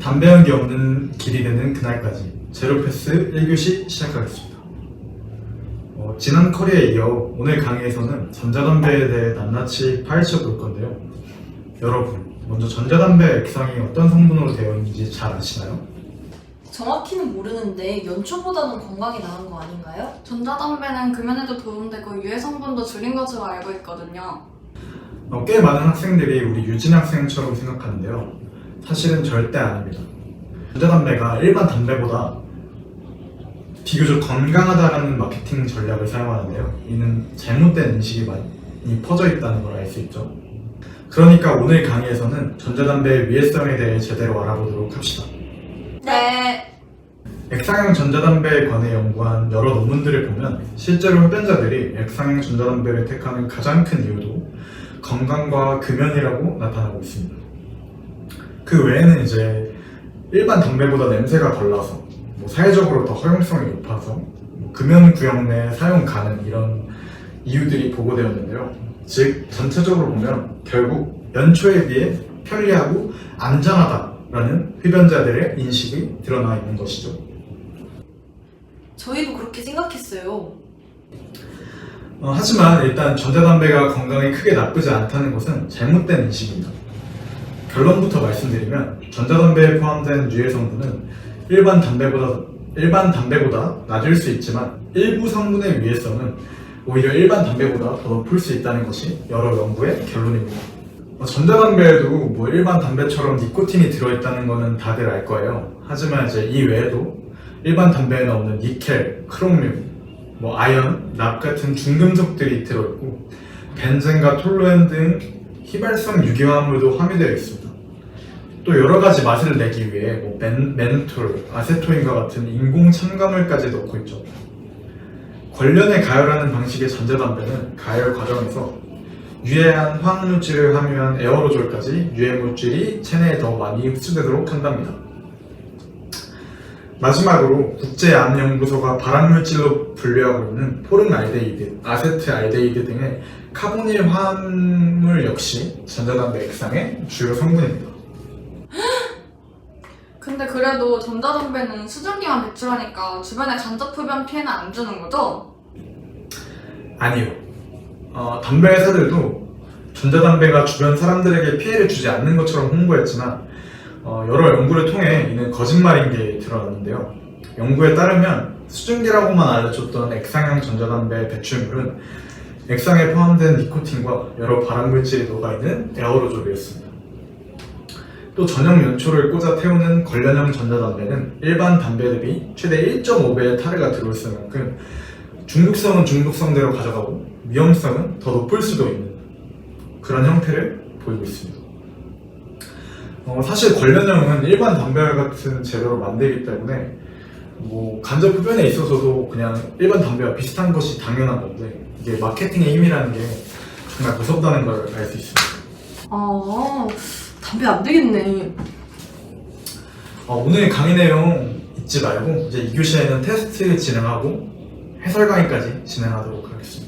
담배 연기 없는 길이 되는 그날까지 제로패스 1교시 시작하겠습니다. 지난 커리에 이어 오늘 강의에서는 전자담배에 대해 낱낱이 파헤쳐 볼 건데요. 여러분, 먼저 전자담배 액상이 어떤 성분으로 되어 있는지 잘 아시나요? 정확히는 모르는데 연초보다는 건강이 나은 거 아닌가요? 전자담배는 금연에도 도움되고 유해 성분도 줄인 것으로 알고 있거든요. 꽤 많은 학생들이 우리 유진 학생처럼 생각하는데요. 사실은 절대 아닙니다. 전자담배가 일반 담배보다 비교적 건강하다라는 마케팅 전략을 사용하는데요. 이는 잘못된 인식이 많이 퍼져 있다는 걸 알 수 있죠. 그러니까 오늘 강의에서는 전자담배의 위해성에 대해 제대로 알아보도록 합시다. 네. 액상형 전자담배에 관해 연구한 여러 논문들을 보면 실제로 흡연자들이 액상형 전자담배를 택하는 가장 큰 이유도 건강과 금연이라고 나타나고 있습니다. 그 외에는 이제 일반 담배보다 냄새가 덜 나서 사회적으로 더 허용성이 높아서 금연 구역 내 사용 가능 이런 이유들이 보고되었는데요. 즉 전체적으로 보면 결국 연초에 비해 편리하고 안전하다라는 흡연자들의 인식이 드러나 있는 것이죠. 저희도 그렇게 생각했어요. 하지만 일단 전자담배가 건강에 크게 나쁘지 않다는 것은 잘못된 인식입니다. 결론부터 말씀드리면 전자담배에 포함된 유해 성분은 일반 담배보다 낮을 수 있지만 일부 성분의 위해성은 오히려 일반 담배보다 더 높을 수 있다는 것이 여러 연구의 결론입니다. 전자담배에도 일반 담배처럼 니코틴이 들어있다는 것은 다들 알 거예요. 하지만 이제 이 외에도 일반 담배에 나오는 니켈, 크롬륨, 아연, 납 같은 중금속들이 들어있고 벤젠과 톨루엔 등 휘발성 유기화합물도 함유되어 있습니다. 또 여러 가지 맛을 내기 위해 멘톨, 아세토인과 같은 인공 첨가물까지 넣고 있죠. 관련에 가열하는 방식의 전자담배는 가열 과정에서 유해한 화학물질을 함유한 에어로졸까지 유해물질이 체내에 더 많이 흡수되도록 한답니다. 마지막으로 국제암연구소가 발암물질로 분류하고 있는 포름알데히드, 아세트알데히드 등의 카보닐 화합물 역시 전자담배 액상의 주요 성분입니다. 근데 그래도 전자담배는 수증기만 배출하니까 주변에 간접 흡연 피해는 안 주는 거죠? 아니요. 담배 회사들도 전자담배가 주변 사람들에게 피해를 주지 않는 것처럼 홍보했지만 여러 연구를 통해 이는 거짓말인 게 드러났는데요. 연구에 따르면 수증기라고만 알려줬던 액상형 전자담배 배출물은 액상에 포함된 니코틴과 여러 발암물질이 녹아있는 에어로졸이었습니다. 또 전용 연초를 꽂아 태우는 관련형 전자담배는 일반 담배 대비 최대 1.5배의 타르가 들어있을 만큼 중독성은 중독성대로 가져가고 위험성은 더 높을 수도 있는 그런 형태를 보이고 있습니다. 사실 관련형은 일반 담배 같은 재료로 만들기 때문에 간접 흡연에 있어서도 그냥 일반 담배와 비슷한 것이 당연한 건데 이게 마케팅의 힘이라는 게 정말 무섭다는 걸 알 수 있습니다. 담배 안 되겠네. 오늘 강의 내용 잊지 말고 이제 2교시에는 테스트 진행하고 해설 강의까지 진행하도록 하겠습니다.